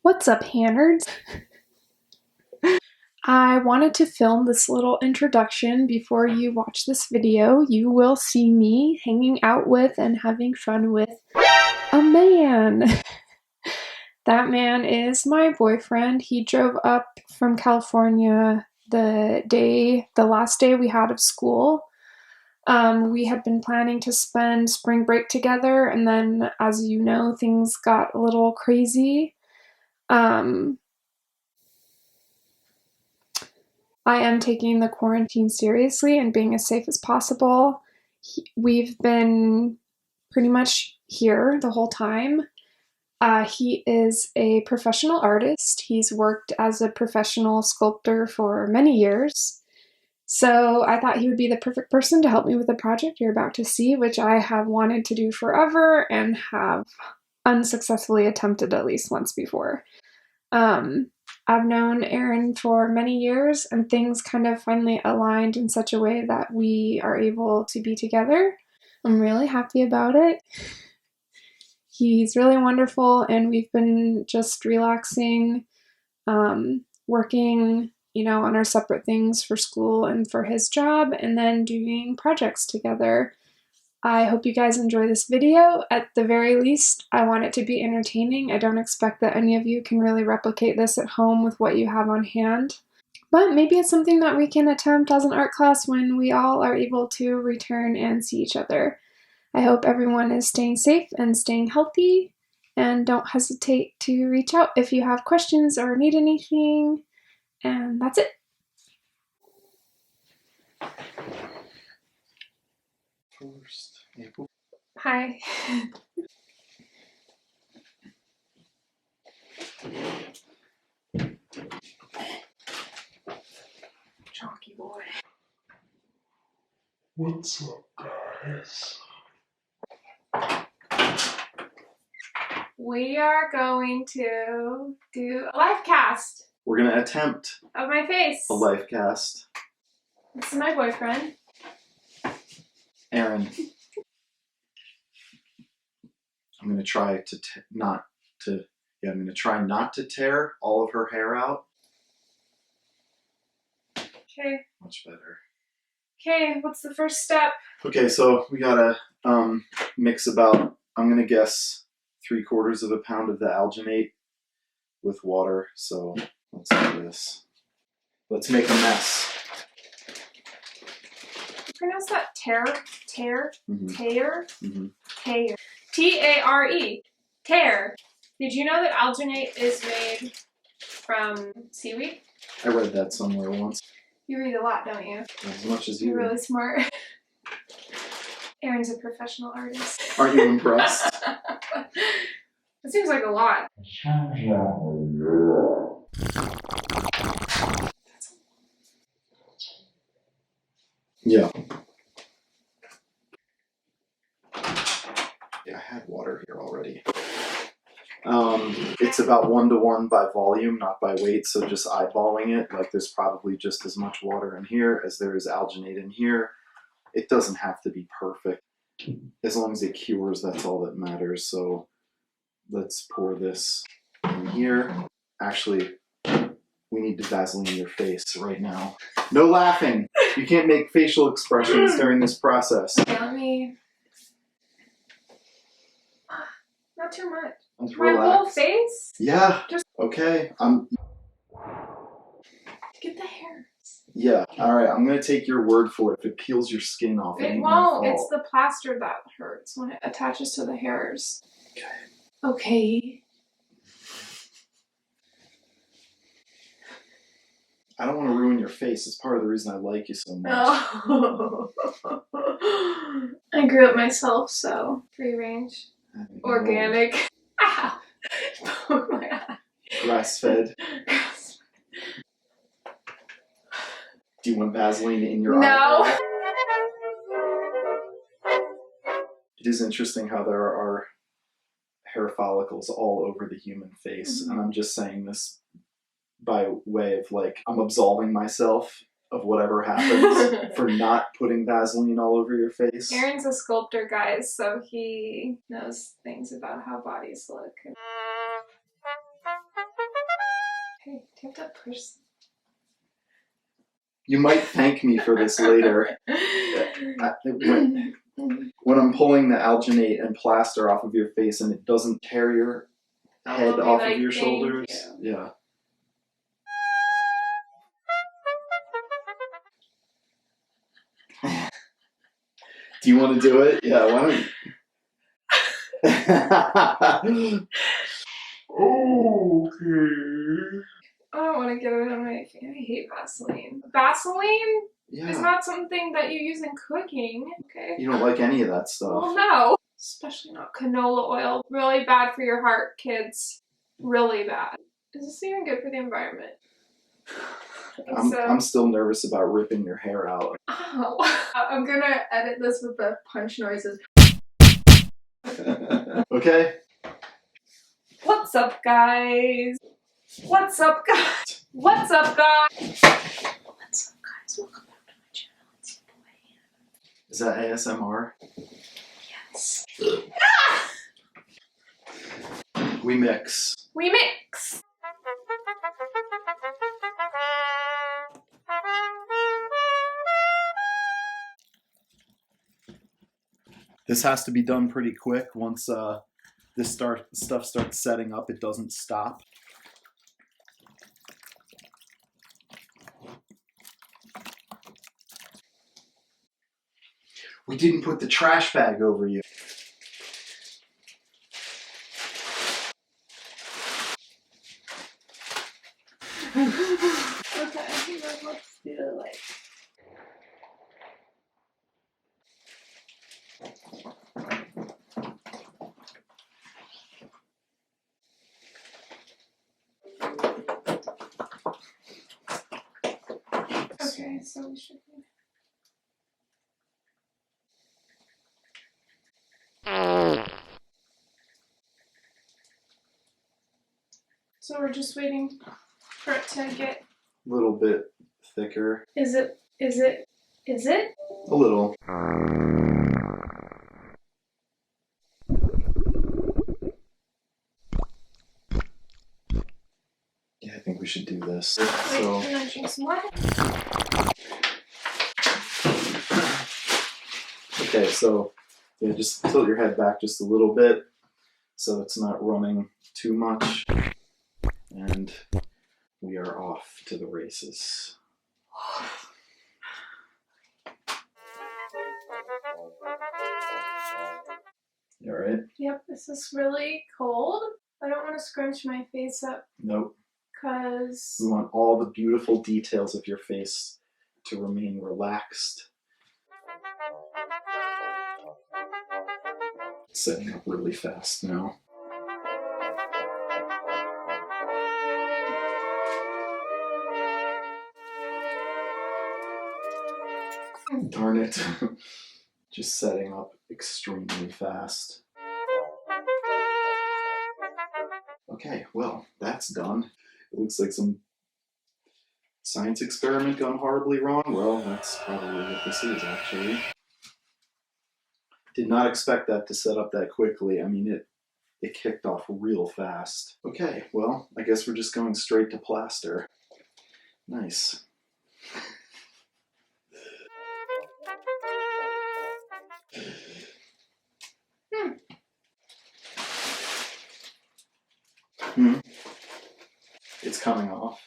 What's up, Hannards? I wanted to film this little introduction before you watch this video. You will see me hanging out with and having fun with a man. That man is my boyfriend. He drove up from California the last day we had of school. We had been planning to spend spring break together, and then, as you know, things got a little crazy. I am taking the quarantine seriously and being as safe as possible. We've been pretty much here the whole time. He is a professional artist. He's worked as a professional sculptor for many years. So I thought he would be the perfect person to help me with the project you're about to see, which I have wanted to do forever and have unsuccessfully attempted at least once before. I've known Ehren for many years, and things kind of finally aligned in such a way that we are able to be together. I'm really happy about it. He's really wonderful, and we've been just relaxing, working, on our separate things for school and for his job, and then doing projects together. I hope you guys enjoy this video. At the very least, I want it to be entertaining. I don't expect that any of you can really replicate this at home with what you have on hand. But maybe it's something that we can attempt as an art class when we all are able to return and see each other. I hope everyone is staying safe and staying healthy, and don't hesitate to reach out if you have questions or need anything. And that's it. Hi. Chalky boy. What's up, guys? We are going to do a live cast We're gonna attempt of my face. a life cast. This is my boyfriend. Ehren. I'm gonna try not to tear all of her hair out. Okay. Much better. Okay, what's the first step? Okay, so we gotta mix about, I'm gonna guess, 3/4 of a pound of the alginate with water. So let's do this. Let's make a mess. Pronounce that tear? Tear? Mm-hmm. Tear? Mm-hmm. Tear. T-A-R-E. Tear. Did you know that alginate is made from seaweed? I read that somewhere once. You read a lot, don't you? As much as you. You're really smart. Eren's a professional artist. Aren't you impressed? It seems like a lot. Yeah. Yeah, I had water here already. It's about 1-to-1 by volume, not by weight, so just eyeballing it, like there's probably just as much water in here as there is alginate in here. It doesn't have to be perfect. As long as it cures, that's all that matters. So let's pour this in here. Actually, we need to Vaseline your face right now. No laughing! You can't make facial expressions during this process. Okay, let me... Not too much. Let's My relax. whole face? Yeah. Just okay. get the hairs. Yeah. All right. I'm gonna take your word for it. If it peels your skin off, it It ain't my won't. fault. It's the plaster that hurts when it attaches to the hairs. Okay. Okay. I don't want to ruin your face. It's part of the reason I like you so much. Oh. I grew it myself, so free range, organic. Ah! Oh my God. Grass fed. Do you want Vaseline in your eye? No. It is interesting how there are hair follicles all over the human face, and I'm just saying this by way of like, I'm absolving myself of whatever happens for not putting Vaseline all over your face. Eren's a sculptor, guys, so he knows things about how bodies look. You have to push. You might thank me for this later. When I'm pulling the alginate and plaster off of your face and it doesn't tear your head off of your shoulders. Yeah. Do you want to do it? Yeah, why don't you? Okay. I don't want to get it on my face. I hate Vaseline. Vaseline is not something that you use in cooking. Okay. You don't like any of that stuff. Well, no. Especially not canola oil. Really bad for your heart, kids. Really bad. Is this even good for the environment? I'm still nervous about ripping your hair out. Oh. I'm gonna edit this with the punch noises. Okay. What's up, guys? What's up, guys? What's up, guys? What's up, guys? Welcome back to my channel. It's your boy, Hanne. Is that ASMR? Yes. We mix. We mix. This has to be done pretty quick. Once this stuff starts setting up, it doesn't stop. We didn't put the trash bag over you. Okay, let's do like. Okay, so we should. So we're just waiting for it to get A little bit thicker. Is it? A little. Yeah, I think we should do this. Wait, can I drink some water? Okay, so yeah, just tilt your head back just a little bit so it's not running too much. And we are off to the races. You alright? Yep, this is really cold. I don't want to scrunch my face up. Nope. Because we want all the beautiful details of your face to remain relaxed. Setting up really fast now. Darn it. Just setting up extremely fast. Okay, well, that's done. It looks like some science experiment gone horribly wrong. Well, that's probably what this is, actually. Did not expect that to set up that quickly. I mean, it kicked off real fast. Okay, well, I guess we're just going straight to plaster. Nice. It's coming off.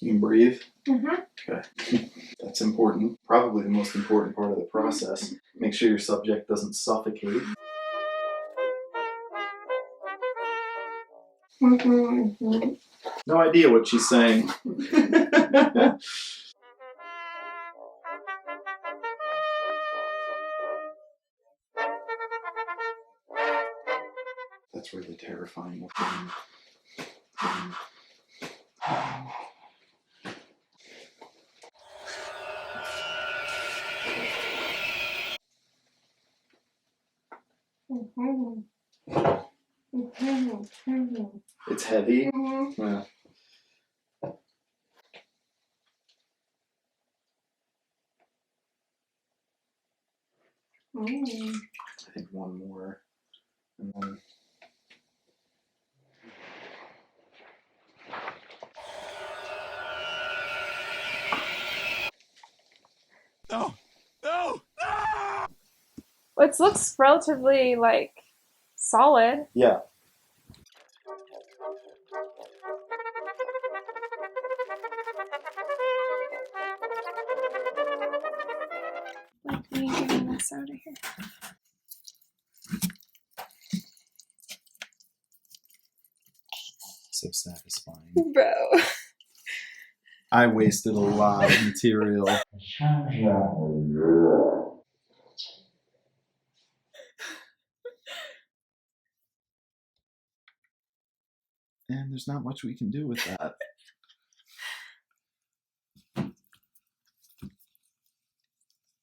You can breathe? Mm-hmm. Okay. That's important. Probably the most important part of the process. Make sure your subject doesn't suffocate. No idea what she's saying. That's really terrifying. It's heavy. Yeah. I think one more. And then... No! No! No! It looks relatively, like, solid. Yeah. Like me getting this out of here. So satisfying. Bro. I wasted a lot of material. And there's not much we can do with that.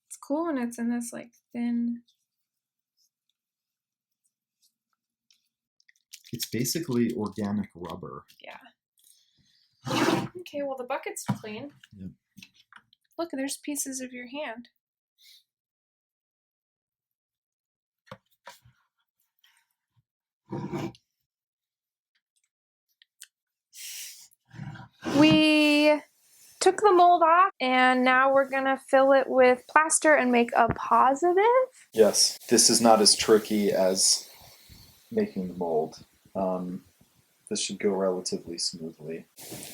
It's cool when it's in this, like, thin... It's basically organic rubber. Yeah. Okay, well, the bucket's clean. Yep. Look, there's pieces of your hand. We took the mold off, and now we're gonna fill it with plaster and make a positive. Yes, this is not as tricky as making the mold. This should go relatively smoothly.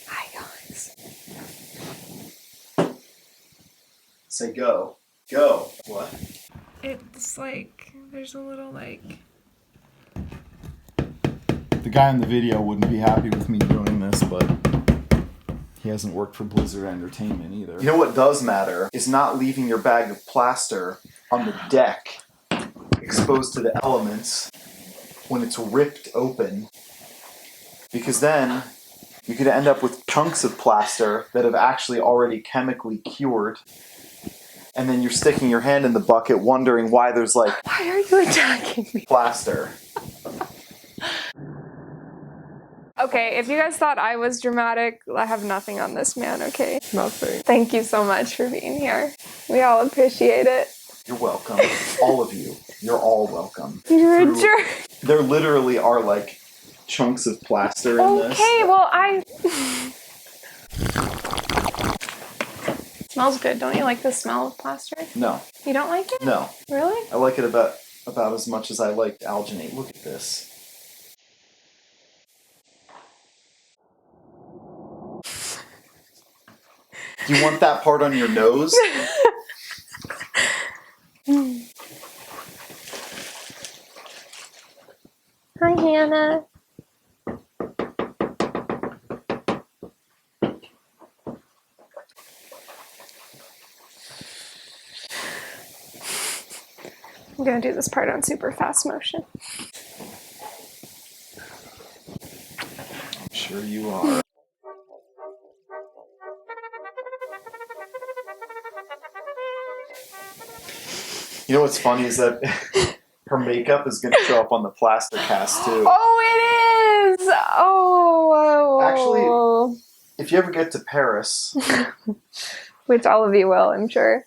Hi, guys. Say go. Go. What? It's like, there's a little, like... The guy in the video wouldn't be happy with me doing this, but he hasn't worked for Blizzard Entertainment either. You know what does matter is not leaving your bag of plaster on the deck exposed to the elements when it's ripped open, because then you could end up with chunks of plaster that have actually already chemically cured, and then you're sticking your hand in the bucket wondering why there's like... Why are you attacking me? Plaster. Okay, if you guys thought I was dramatic, I have nothing on this man, okay? Nothing. Thank you so much for being here. We all appreciate it. You're welcome. All of you. You're all welcome. You're a jerk. There literally are like chunks of plaster in this. Okay, well, Smells good. Don't you like the smell of plaster? No. You don't like it? No. Really? I like it about as much as I liked alginate. Look at this. Do you want that part on your nose? Hi, Hannah. I'm gonna do this part on super fast motion. I'm sure you are. You know what's funny is that her makeup is going to show up on the plaster cast too. Oh, it is! Oh. Actually, if you ever get to Paris... Which all of you will, I'm sure.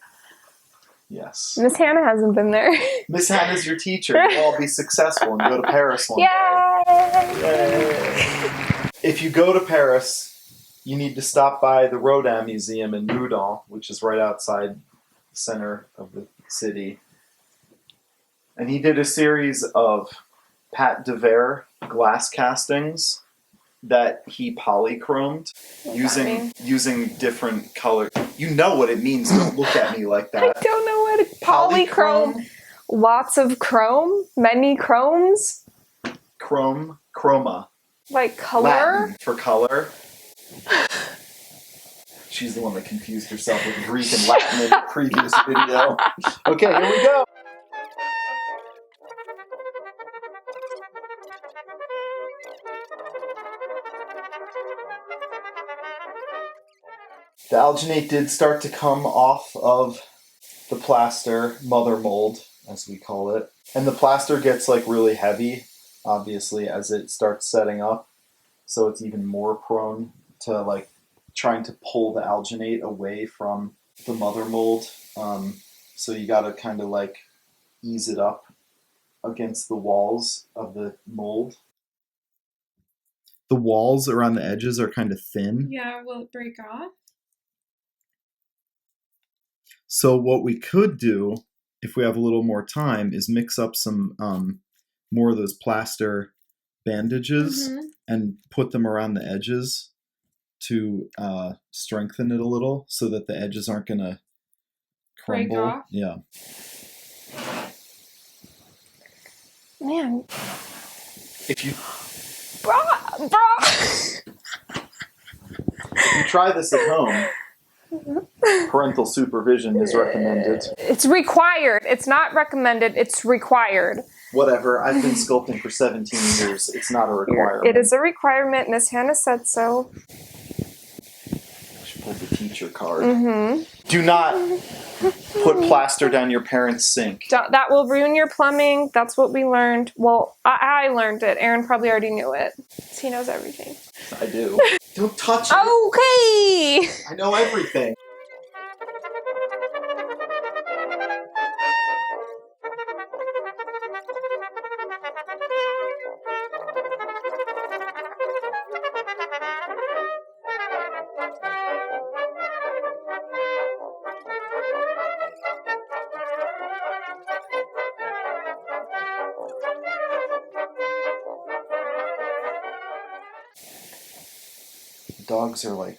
Yes. Miss Hannah hasn't been there. Miss Hanne's your teacher. You'll all be successful and go to Paris one Yay! day. Yay! If you go to Paris, you need to stop by the Rodin Museum in Meudon, which is right outside the center of the city. And he did a series of Pat de Verre glass castings that he polychromed using different colors. You know what it means. Don't look at me like that. I don't know what polychrome. Lots of chrome, many chromes. Chroma. Like color? Latin for color. She's the one that confused herself with Greek and Latin in the previous video. Okay, here we go. The alginate did start to come off of the plaster, mother mold, as we call it. And the plaster gets like really heavy, obviously, as it starts setting up. So it's even more prone to like trying to pull the alginate away from the mother mold. So you gotta kind of like ease it up against the walls of the mold. The walls around the edges are kind of thin. Yeah, will it break off? So what we could do, if we have a little more time, is mix up some more of those plaster bandages and put them around the edges to strengthen it a little so that the edges aren't going to crumble. Break off? Yeah. Man. If you Bruh. try this at home, parental supervision is recommended. It's required. It's not recommended. It's required. Whatever. I've been sculpting for 17 years. It's not a requirement. It is a requirement. Miss Hanne said so. She pulled the teacher card. Do not put plaster down your parents' sink. That will ruin your plumbing. That's what we learned. Well, I learned it. Ehren probably already knew it. He knows everything. I do. Don't touch it. Okay. I know everything. Dogs are like...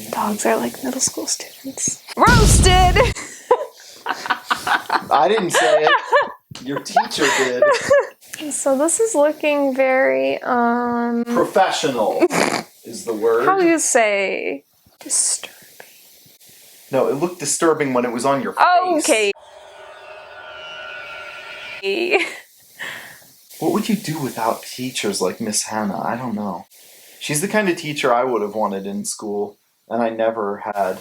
Dogs are like middle school students. Roasted! I didn't say it. Your teacher did. So this is looking very, Professional is the word. how do you say? Disturbing. No, it looked disturbing when it was on your face. Okay. What would you do without teachers like Miss Hanne? I don't know. She's the kind of teacher I would have wanted in school, and I never had,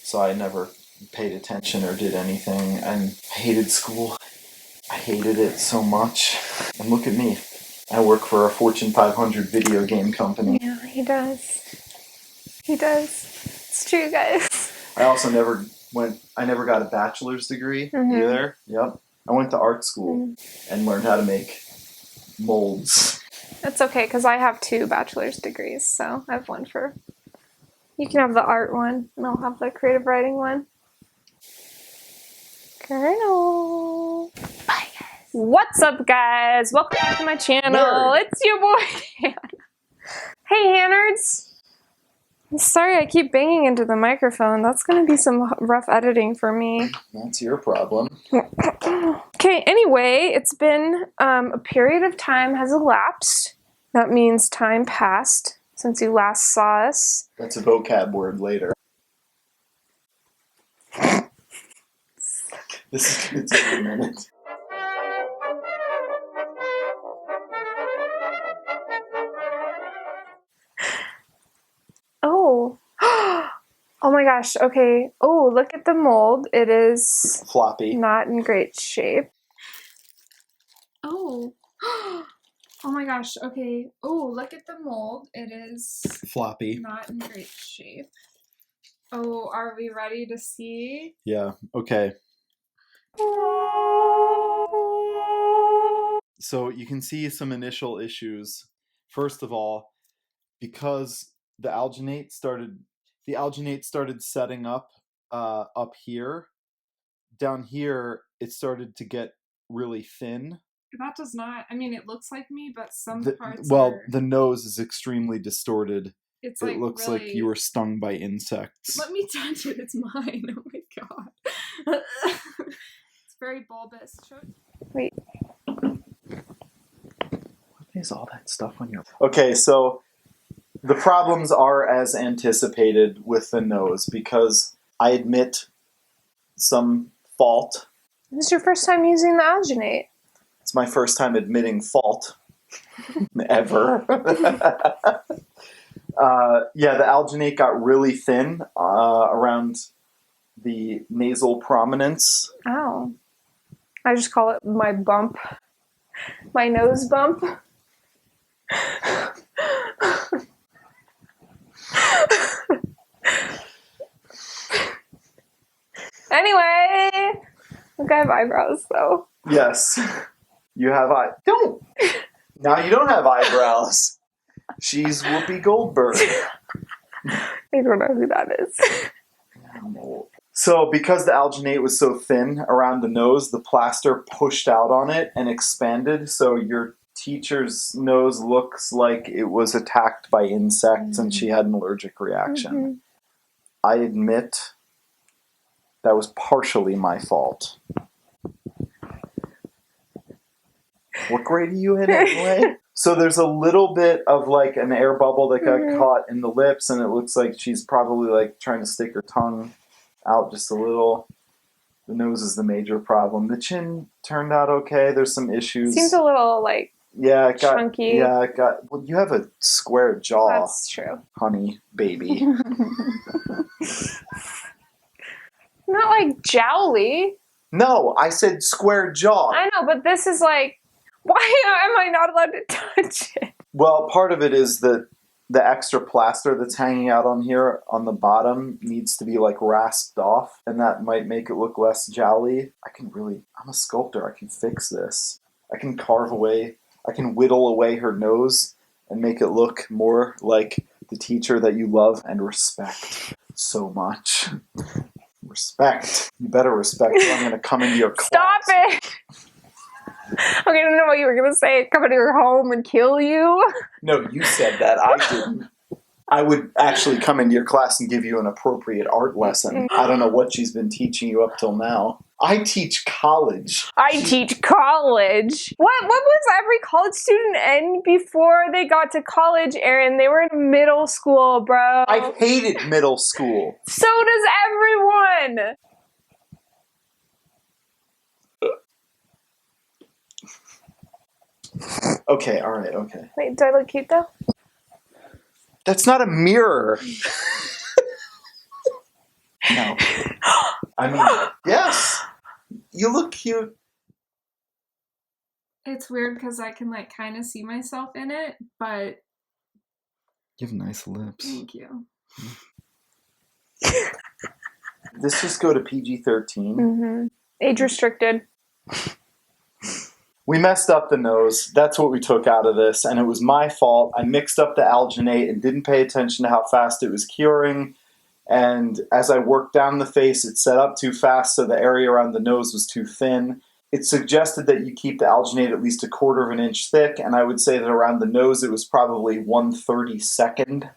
so I never paid attention or did anything, and I hated school. I hated it so much. And look at me. I work for a Fortune 500 video game company. Yeah, he does. He does. It's true, guys. I also never got a bachelor's degree either. Yep. I went to art school and learned how to make molds. It's okay, because I have 2 bachelor's degrees, so I have one for... You can have the art one, and I'll have the creative writing one. Colonel. Bye, guys. What's up, guys? Welcome back to my channel. Nerd. It's your boy, Hanne. Hey, Hannards. Sorry I keep banging into the microphone. That's going to be some rough editing for me. That's your problem. Okay, anyway, it's been a period of time has elapsed. That means time passed since you last saw us. That's a vocab word later. This is going to take a minute. Oh. Oh my gosh, okay. Oh, look at the mold. It is Floppy. not in great shape. Oh. Oh my gosh, okay. Oh, look at the mold. It is Floppy. not in great shape. Oh, are we ready to see? Yeah, okay. So you can see some initial issues. First of all, because the alginate started setting up here. Down here, it started to get really thin. That does not, I mean, it looks like me, but some parts the nose is extremely distorted. It's it looks really... like you were stung by insects. Let me touch it, it's mine. Oh my god. It's very bulbous. Wait. What is all that stuff on your... Okay, so the problems are as anticipated with the nose because I admit some fault. This is your first time using the alginate. It's my first time admitting fault ever. Yeah, the alginate got really thin around the nasal prominence. Oh. I just call it my bump. My nose bump. Anyway, look, I have eyebrows though. Yes, you have Don't! Now you don't have eyebrows. She's Whoopi Goldberg. I don't know who that is. So because the alginate was so thin around the nose, the plaster pushed out on it and expanded, so your teacher's nose looks like it was attacked by insects and she had an allergic reaction. Mm-hmm. I admit that was partially my fault. What grade are you in anyway? So there's a little bit of like an air bubble that got caught in the lips, and it looks like she's probably like trying to stick her tongue out just a little. The nose is the major problem. The chin turned out okay. There's some issues. Seems a little like it got chunky. Yeah, it got. Well, you have a square jaw. That's true. Honey, baby. Not like jowly. No, I said square jaw. I know, but this is like, why am I not allowed to touch it? Well, part of it is that the extra plaster that's hanging out on here on the bottom needs to be like rasped off, and that might make it look less jowly. I'm a sculptor. I can fix this. I can carve away, I can whittle away her nose and make it look more like the teacher that you love and respect so much. Respect. You better respect, or I'm going to come into your class. Stop it! Okay, I don't know what you were going to say. Come into your home and kill you? No, you said that. I didn't. I would actually come into your class and give you an appropriate art lesson. I don't know what she's been teaching you up till now. I teach college. I teach college. What was every college student in before they got to college, Erin? They were in middle school, bro. I hated middle school. So does everyone. Okay, alright, okay. Wait, do I look cute though? That's not a mirror. No. I mean, yes. You look cute. It's weird because I can like kind of see myself in it, but You have nice lips. thank you. This just go to PG-13. Mm-hmm. Age restricted. We messed up the nose. That's what we took out of this, and it was my fault. I mixed up the alginate and didn't pay attention to how fast it was curing, and as I worked down the face, it set up too fast, so the area around the nose was too thin. It suggested that you keep the alginate at least 1/4 inch thick, and I would say that around the nose it was probably 1/32.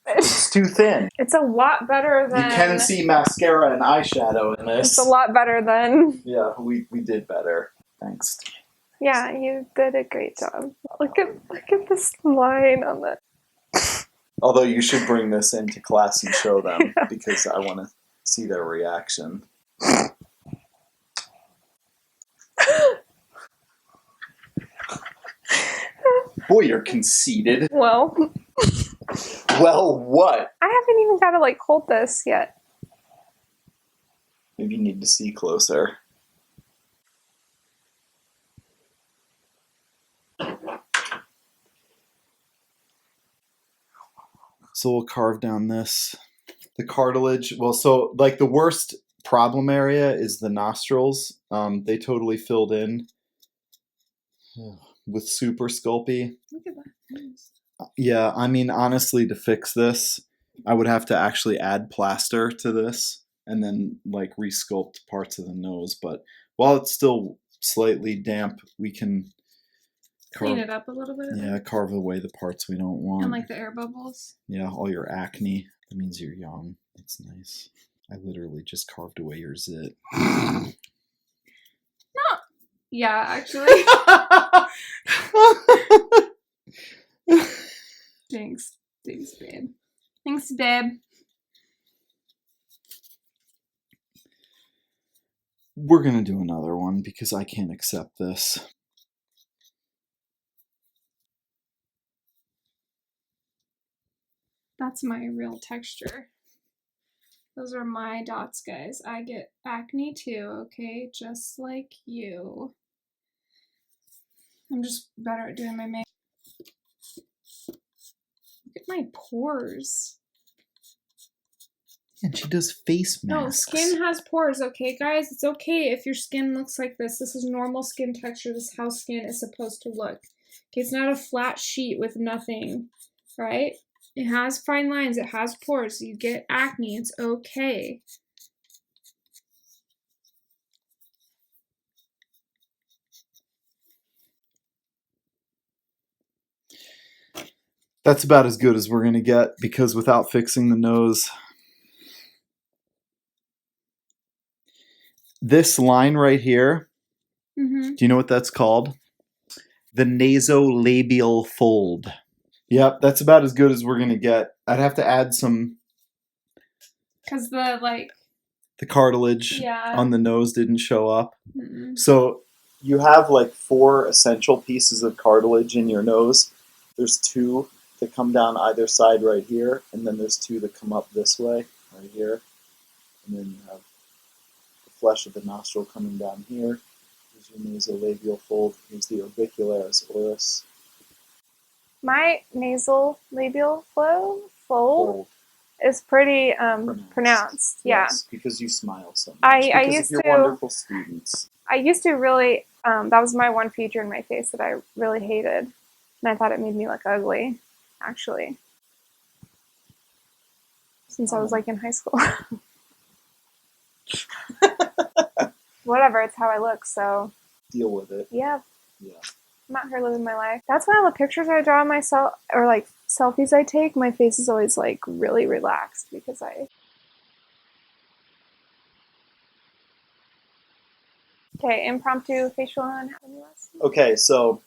It's too thin. It's a lot better than... You can see mascara and eyeshadow in this. It's a lot better than... Yeah, we did better. Thanks. Yeah, you did a great job. Look at this line on the... Although you should bring this into class and show them, because I want to see their reaction. Boy, you're conceited. Well, Well, what? I haven't even got to like hold this yet. Maybe you need to see closer. So we'll carve down this. The cartilage, well, so like the worst problem area is the nostrils. They totally filled in with super Sculpey. Look at that. Yeah, I mean, honestly, to fix this, I would have to actually add plaster to this and then like resculpt parts of the nose. But while it's still slightly damp, we can Clean it up a little bit. Yeah, carve away the parts we don't want. And like the air bubbles. Yeah, all your acne. That means you're young. That's nice. I literally just carved away your zit. Yeah, actually. Thanks. Thanks, babe. Thanks, babe. We're gonna do another one because I can't accept this. That's my real texture. Those are my dots, guys. I get acne too, okay? Just like you. I'm just better at doing my makeup. Look at my pores. And she does face masks. No, skin has pores, okay, guys? It's okay if your skin looks like this. This is normal skin texture. This is how skin is supposed to look. Okay, it's not a flat sheet with nothing, right? It has fine lines. It has pores. You get acne. It's okay. That's about as good as we're gonna get because without fixing the nose. This line right here, do you know what that's called? The nasolabial fold. Yep, that's about as good as we're gonna get. I'd have to add some. Because the cartilage Yeah. on the nose didn't show up. Mm-mm. So you have like 4 essential pieces of cartilage in your nose. There's 2 that come down either side right here, and then there's 2 that come up this way, right here. And then you have the flesh of the nostril coming down here. Here's your nasolabial fold. Here's the orbicularis oris. My nasal labial fold is pretty pronounced. Yeah. Yes, because you smile so much. I because used of your to- wonderful students. I used to really, that was my one feature in my face that I really hated. And I thought it made me look ugly, actually. Since I was like in high school. Whatever, it's how I look, so. Deal with it. Yeah, Yeah. I'm out here living my life. That's why all the pictures I draw of myself, or like selfies I take, my face is always like really relaxed because I. Okay, impromptu facial anatomy lesson. Okay, so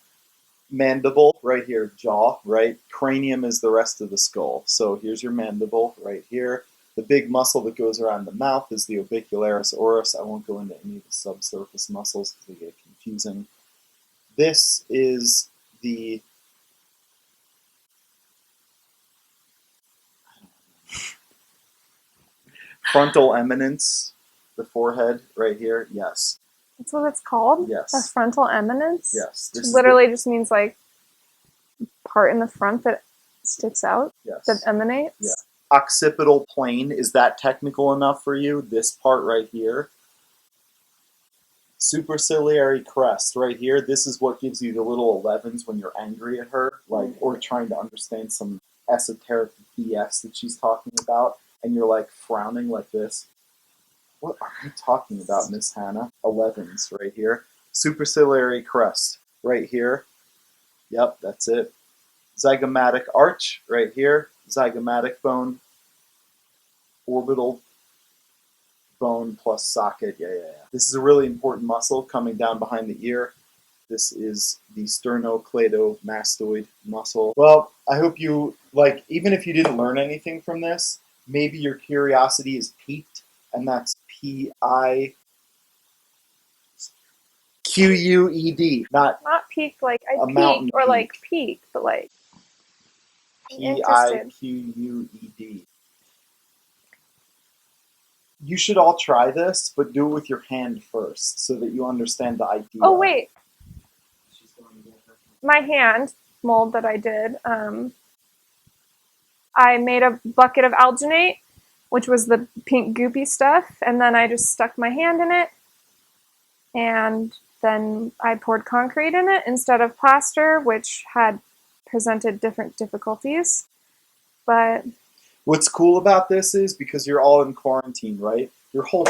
mandible right here, jaw, right? Cranium is the rest of the skull. So here's your mandible right here. The big muscle that goes around the mouth is the orbicularis oris. I won't go into any of the subsurface muscles because they get confusing. This is the frontal eminence, the forehead right here. Yes. That's what it's called? Yes. The frontal eminence? Yes. Which literally just means like part in the front that sticks out, Yes. that emanates. Yeah. Occipital plane, is that technical enough for you? This part right here. Superciliary crest right here. This is what gives you the little 11s when you're angry at her, like, or trying to understand some esoteric BS that she's talking about, and you're like frowning like this. What are you talking about, Miss Hannah? 11s right here. Superciliary crest right here. Yep, that's it. Zygomatic arch right here. Zygomatic bone. Orbital bone plus socket. Yeah. This is a really important muscle coming down behind the ear. This is the sternocleidomastoid muscle. Well, I hope you, like, even if you didn't learn anything from this, maybe your curiosity is piqued, and that's P-I-Q-U-E-D, not peak like I a mountain peak or peak. like peak, but like interested. P-I-Q-U-E-D. You should all try this, but do it with your hand first so that you understand the idea. Oh wait, my hand mold that I did. I made a bucket of alginate, which was the pink goopy stuff, and then I just stuck my hand in it, and then I poured concrete in it instead of plaster, which had presented different difficulties. But what's cool about this is because you're all in quarantine, right? Your whole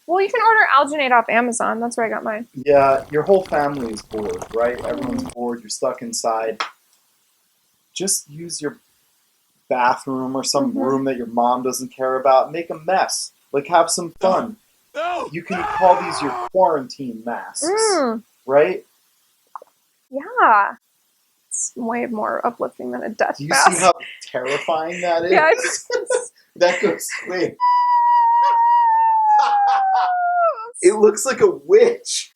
well, you can order alginate off Amazon. That's where I got mine. Yeah, your whole family is bored, right? Everyone's bored. You're stuck inside. Just use your bathroom or some room that your mom doesn't care about. Make a mess. Like, have some fun. No! You can call these your quarantine masks, right? Yeah. It's way more uplifting than a death Do you mask. see how terrifying that is? Yeah, I just... That goes, wait. It looks like a witch.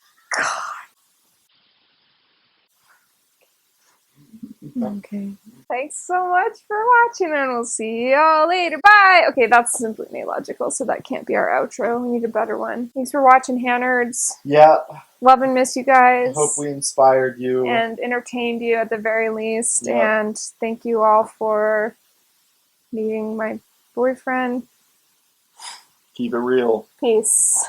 Okay. Thanks so much for watching, and we'll see y'all later. Bye! Okay, that's completely illogical, so that can't be our outro. We need a better one. Thanks for watching, Hannerds. Yeah. Love and miss you guys. I hope we inspired you. And entertained you at the very least. Yeah. And thank you all for meeting my boyfriend. Keep it real. Peace.